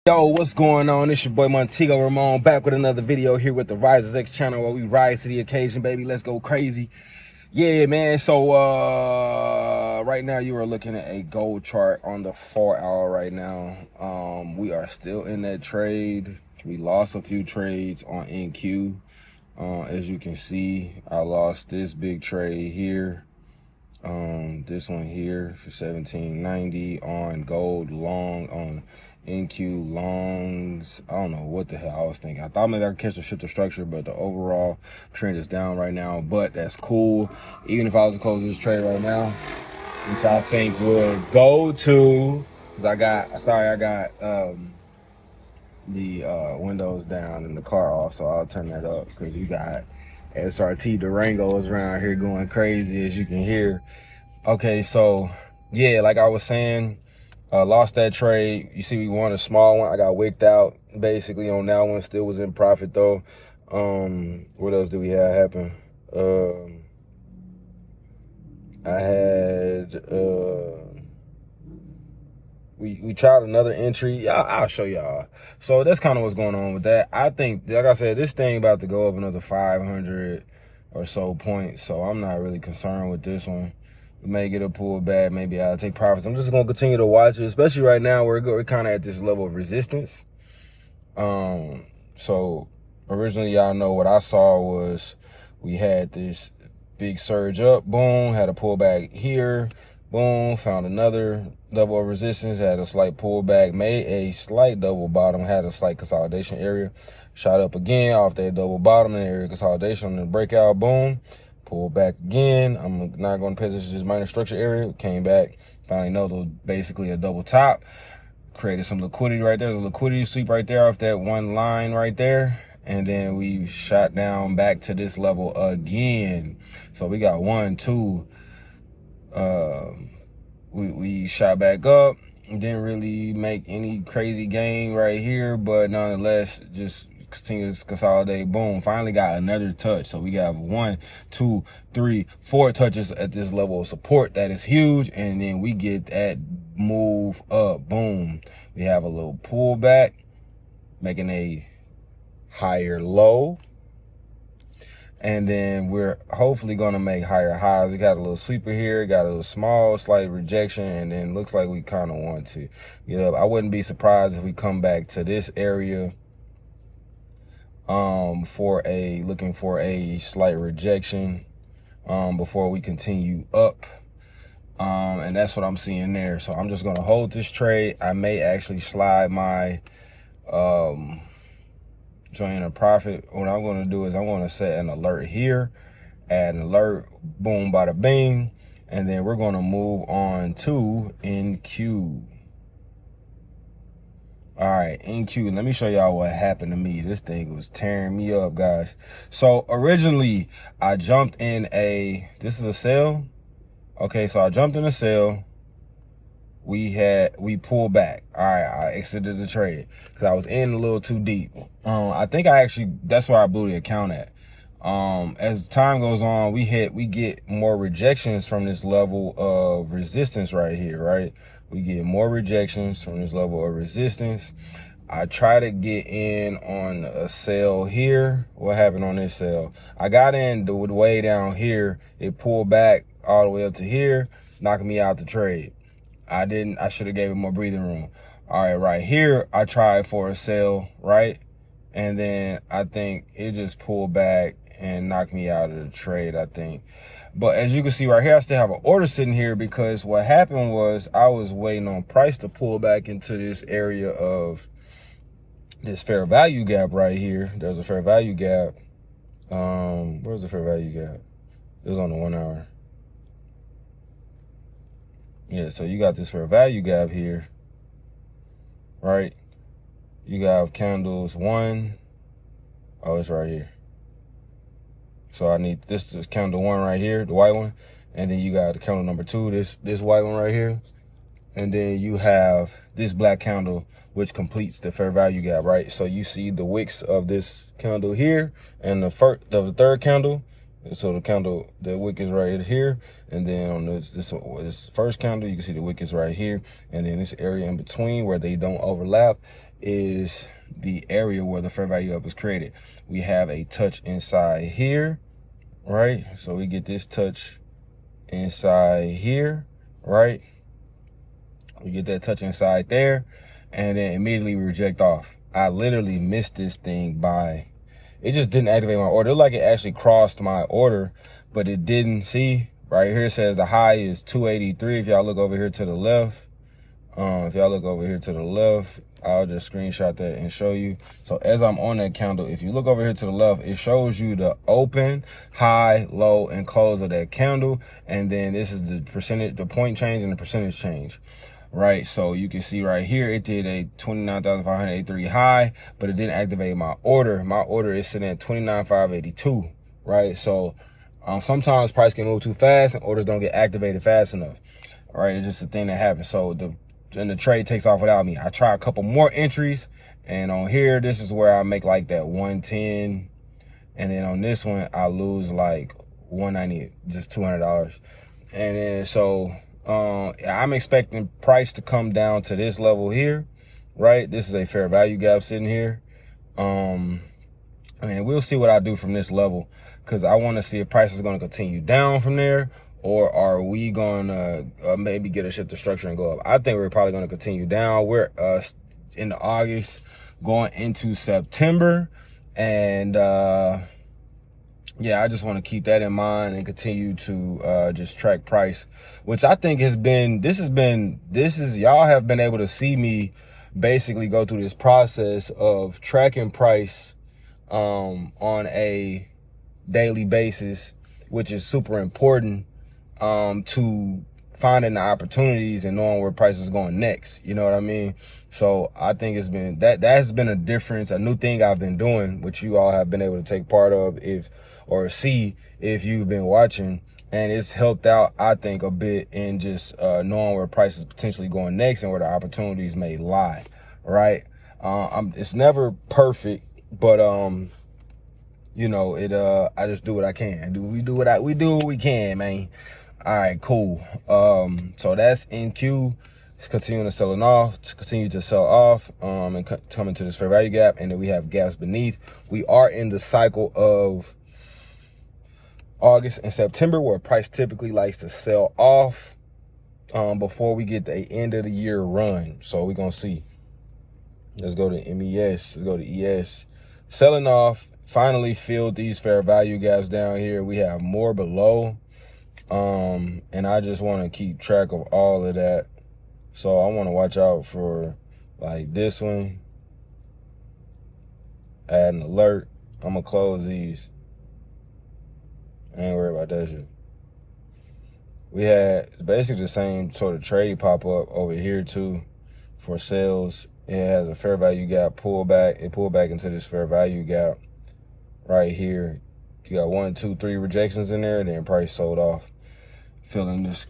Yo, what's going on? It's your boy Montego Ramon back with another video here with the Risers X channel where we rise to the occasion, baby. Let's go crazy. Yeah, man. So right now you are looking at a gold chart on the 4-hour right now. We are still in that trade. We lost a few trades on NQ. As you can see, I lost this big trade here. This one here for 1790 on gold long on NQ longs. I don't know what the hell I was thinking. I thought maybe I could catch the shift of structure, but the overall trend is down right now. But that's cool. Even if I was to close this trade right now, which I think will go to, because I got the windows down and the car off, so I'll turn that up because you got SRT Durangos around here going crazy, as you can hear. Okay, so yeah, like I was saying, lost that trade. You see, we won a small one. I got wicked out basically on that one. Still was in profit though. What else do we have happen? I had we tried another entry. Yeah, I'll show y'all. So that's kind of what's going on with that. I think, like I said, this thing about to go up another 500 or so points. So I'm not really concerned with this one. We may get a pullback. Maybe I'll take profits. I'm just going to continue to watch it, especially right now where we're kind of at this level of resistance. So originally, y'all know what I saw was we had this big surge up, boom, had a pullback here, boom, found another level of resistance, had a slight pullback, made a slight double bottom, had a slight consolidation area, shot up again off that double bottom and area consolidation, and breakout, boom, pulled back again. I'm not going to position this minor structure area, came back, found another, basically a double top, created some liquidity right there. There's a liquidity sweep right there off that one line right there. And then we shot down back to this level again. So we got 1, 2. We shot back up. Didn't really make any crazy gain right here, but nonetheless, just continues to consolidate. Boom. Finally got another touch. So we got 1, 2, 3, 4 touches at this level of support. That is huge. And then we get that move up. Boom. We have a little pullback, making a higher low, and then we're hopefully going to make higher highs. We got a little sweeper here, got a little small slight rejection, and then looks like we kind of want to get up. I wouldn't be surprised if we come back to this area looking for a slight rejection before we continue up. And that's what I'm seeing there. So I'm just going to hold this trade. I may actually slide my join a profit. What I'm going to do is I'm going to set an alert here, add an alert, boom, bada bing, and then we're going to move on to NQ. All right, NQ, let me show y'all what happened to me. This thing was tearing me up, guys. So originally I jumped in this is a sell. Okay, so I jumped in a sell. We pulled back. All right, I exited the trade because I was in a little too deep. I think that's where I blew the account at. As time goes on, we get more rejections from this level of resistance right here, right? We get more rejections from this level of resistance. I try to get in on a sell here. What happened on this sell? I got in the way down here. It pulled back all the way up to here, knocking me out the trade. I should have gave it more breathing room. All right, right here, I tried for a sell, right? And then I think it just pulled back and knocked me out of the trade, I think. But as you can see right here, I still have an order sitting here because what happened was I was waiting on price to pull back into this area of this fair value gap right here. There's a fair value gap. Where's the fair value gap? It was on the 1 hour. Yeah, so you got this fair value gap here, right? You got candles 1. Oh, it's right here. So I need this is candle 1 right here, the white one. And then you got the candle number 2, this white one right here. And then you have this black candle, which completes the fair value gap, right? So you see the wicks of this candle here and the third candle So the candle, the wick is right here, and then on this first candle, you can see the wick is right here, and then this area in between where they don't overlap is the area where the fair value up is created. We have a touch inside here, right? So we get this touch inside here, right? We get that touch inside there, and then immediately we reject off. I literally missed this thing by, it just didn't activate my order. It looked like it actually crossed my order, but it didn't. See, right here it says the high is 283. If y'all look over here to the left, I'll just screenshot that and show you. So as I'm on that candle, if you look over here to the left, it shows you the open, high, low, and close of that candle. And then this is the percentage, the point change and the percentage change. Right, so you can see right here, it did a 29,583 high, but it didn't activate my order. My order is sitting at 29,582, right? So sometimes price can move too fast and orders don't get activated fast enough. All right, it's just a thing that happens. So the trade takes off without me. I try a couple more entries, and on here, this is where I make like that 110, and then on this one, I lose like 190, just $200. And then so I'm expecting price to come down to this level here, right? This is a fair value gap sitting here. And we'll see what I do from this level, because I want to see if price is going to continue down from there, or are we going to maybe get a shift of structure and go up. I think we're probably going to continue down. We're in August going into September, and yeah, I just want to keep that in mind and continue to just track price, which I think has been, y'all have been able to see me basically go through this process of tracking price on a daily basis, which is super important to finding the opportunities and knowing where price is going next. You know what I mean? So I think it's been, that has been a difference, a new thing I've been doing, which you all have been able to take part of or see if you've been watching, and it's helped out, I think, a bit in just knowing where price is potentially going next and where the opportunities may lie, right? It's never perfect, but you know, I just do what I can. We do what we can, man. All right, cool. So that's NQ. It's continuing to selling off, to continue to sell off, and come into this fair value gap, and then we have gaps beneath. We are in the cycle of August and September, where price typically likes to sell off before we get the end of the year run. So we're gonna see. Let's go to MES. Let's go to ES. Selling off. Finally filled these fair value gaps down here. We have more below, and I just want to keep track of all of that. So I want to watch out for like this one. Add an alert. I'm gonna close these. I ain't worried about that shit. We had basically the same sort of trade pop up over here too for sales. It has a fair value gap pullback. It pulled back into this fair value gap right here. You got 1, 2, 3 rejections in there, and then price sold off, filling this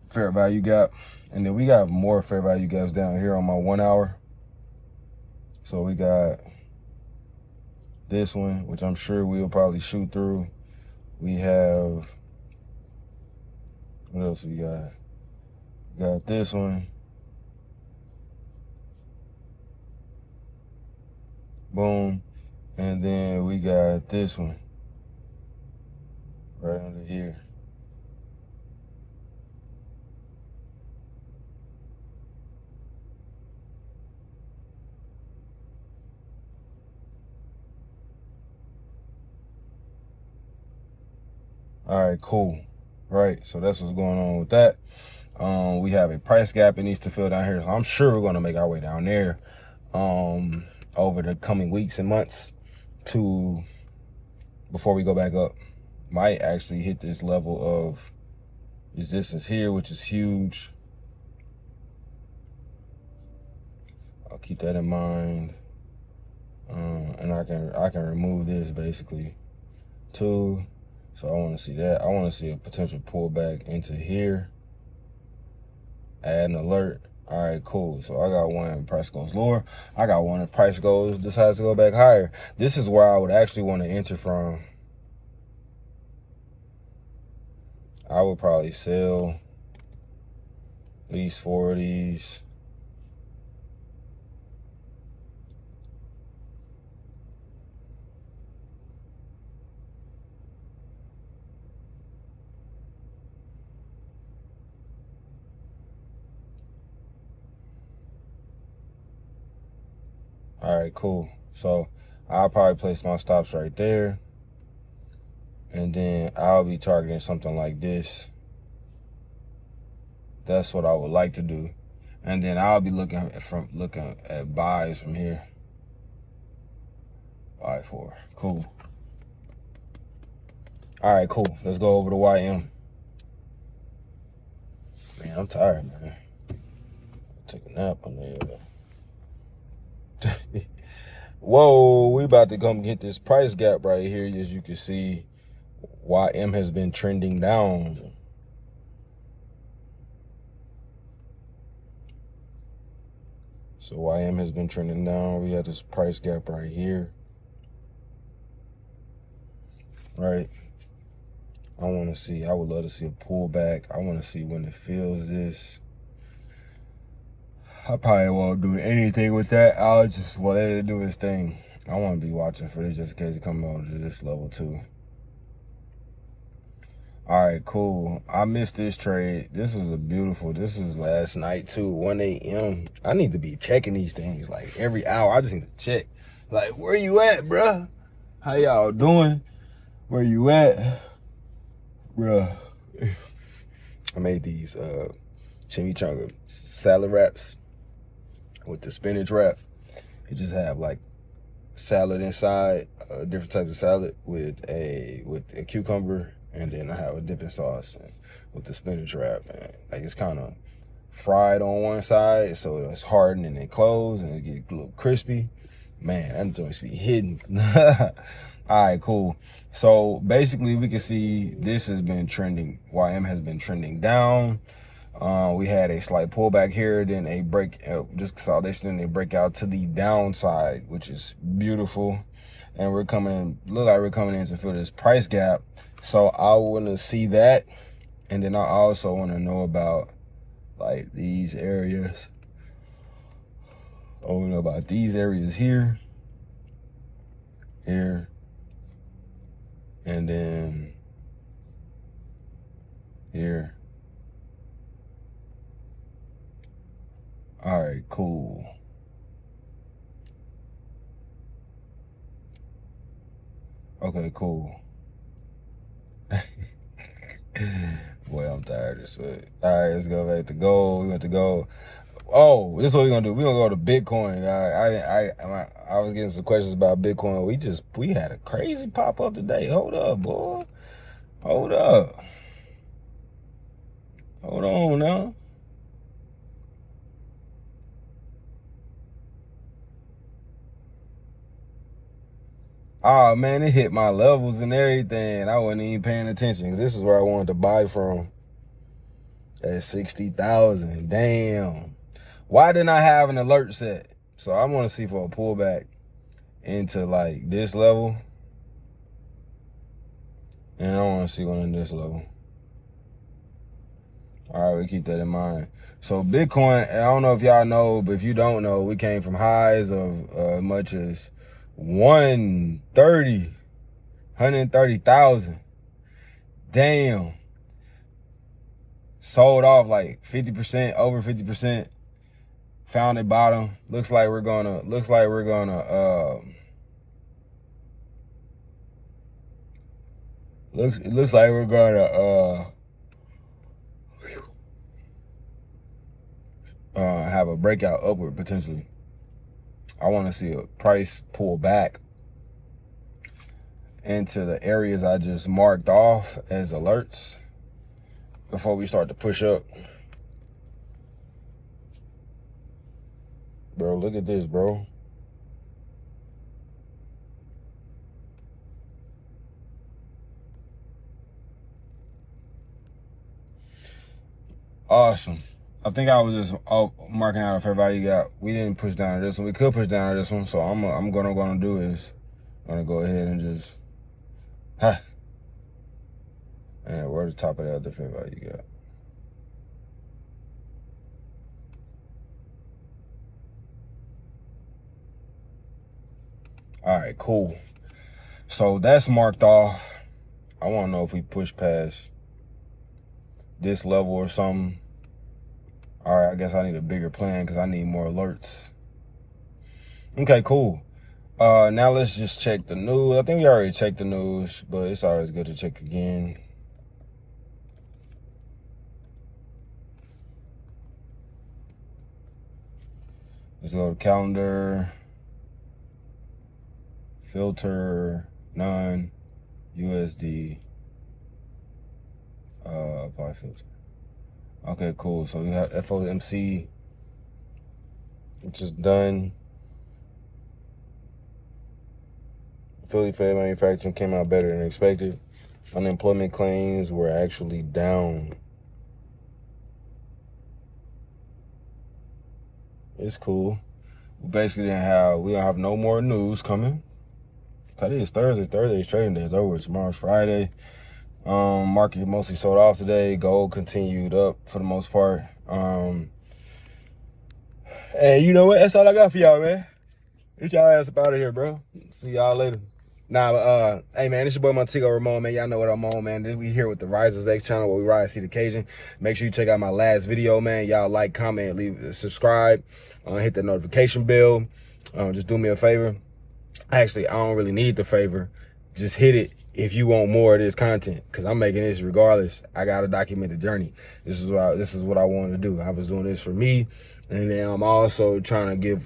fair value gap. And then we got more fair value gaps down here on my 1 hour. So we got this one, which I'm sure we'll probably shoot through. We have, what else we got? Got this one. Boom. And then we got this one right under here. All right, cool. Right, so that's what's going on with that. We have a price gap it needs to fill down here, so I'm sure we're going to make our way down there over the coming weeks and months before we go back up. Might actually hit this level of resistance here, which is huge. I'll keep that in mind, and I can remove this basically too. So I want to see that. I want to see a potential pullback into here. Add an alert. All right, cool. So I got one if price goes lower. I got one if price decides to go back higher. This is where I would actually want to enter from. I would probably sell at least 4 of these. All right, cool. So I'll probably place my stops right there. And then I'll be targeting something like this. That's what I would like to do. And then I'll be looking at buys from here. Buy 4. Cool. All right, cool. Let's go over to YM. Man, I'm tired, man. Take a nap on there. Whoa, we about to come get this price gap right here. As you can see, YM has been trending down. So YM has been trending down. We have this price gap right here. Right. I want to see, I would love to see a pullback. I want to see when it fills this. I probably won't do anything with that. I'll just let it do its thing. I want to be watching for this just in case it comes over to this level too. All right, cool. I missed this trade. This was last night too, 1 a.m. I need to be checking these things like every hour. I just need to check. Like, where you at, bruh? How y'all doing? Where you at? Bruh. I made these chimichanga salad wraps with the spinach wrap. It just have like salad inside, different types of salad with a cucumber, and then I have a dipping sauce with the spinach wrap. And like, it's kind of fried on one side, so it's hardened and then closed, and it get a little crispy. Man, that joint's be hidden. All right, cool. So basically, we can see this has been trending. YM has been trending down. We had a slight pullback here, then a break, just consolidation, and a breakout to the downside, which is beautiful. And look like we're coming in to fill this price gap. So I want to see that. And then I also want to know about like these areas. I want to know about these areas here, here, and then here. All right, cool. Okay, cool. Boy, I'm tired of this. All right, let's go back to gold. We went to gold. Oh, this is what we're gonna do. We're gonna go to Bitcoin. I was getting some questions about Bitcoin. We had a crazy pop up today. Hold up, boy. Hold up. Hold on now. Oh man, it hit my levels and everything. I wasn't even paying attention because this is where I wanted to buy from at 60,000. Damn. Why didn't I have an alert set? So I want to see for a pullback into like this level. And I want to see one in this level. All right, we keep that in mind. So Bitcoin, I don't know if y'all know, but if you don't know, we came from highs of as much as 130,000. Damn. Sold off like 50%, over 50%. Found a bottom. Looks like we're gonna have a breakout upward potentially. I want to see a price pull back into the areas I just marked off as alerts before we start to push up. Bro, look at this, bro. Awesome. I think I was just marking out a fair value gap. We didn't push down to this one. We could push down to this one. So I'm gonna do is I'm gonna go ahead and just And where the top of the other fair value got? All right, cool. So that's marked off. I want to know if we push past this level or something. All right, I guess I need a bigger plan because I need more alerts. Okay, cool. Now let's just check the news. I think we already checked the news, but it's always good to check again. Let's go to calendar, filter, none, USD, apply filter. Okay, cool. So we have FOMC, which is done. Philly Fed manufacturing came out better than expected. Unemployment claims were actually down. It's cool. We basically we don't have no more news coming. Today is Thursday. Thursday's trading day is over. Tomorrow's Friday. Market mostly sold off today. Gold continued up for the most part. Hey, you know what? That's all I got for y'all, man. Get y'all ass up out of here, bro. See y'all later. Nah, hey man, it's your boy Montego Ramon, man. Y'all know what I'm on, man. We here with the Risers X channel where we rise to the occasion. Make sure you check out my last video, man. Y'all like, comment, subscribe, hit the notification bell. Just do me a favor. Actually, I don't really need the favor. Just hit it if you want more of this content, because I'm making this regardless. I gotta document the journey. This is what I wanted to do. I was doing this for me, and then I'm also trying to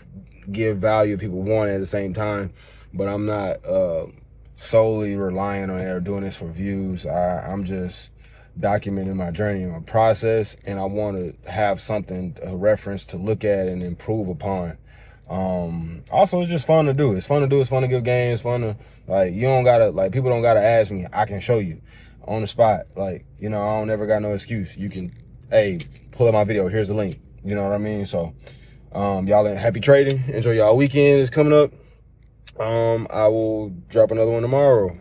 give value people want at the same time. But I'm not solely relying on it or doing this for views. I'm just documenting my journey and my process, and I want to have something, a reference to look at and improve upon. Also, it's just fun to do. It's fun to do. It's fun to give games. It's fun to, like, you don't gotta, like, people don't gotta ask me. I can show you on the spot. Like, you know, I don't never got no excuse. You can, hey, pull up my video. Here's the link. You know what I mean? So, y'all happy trading. Enjoy y'all weekend. It's coming up. I will drop another one tomorrow.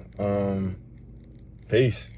Peace.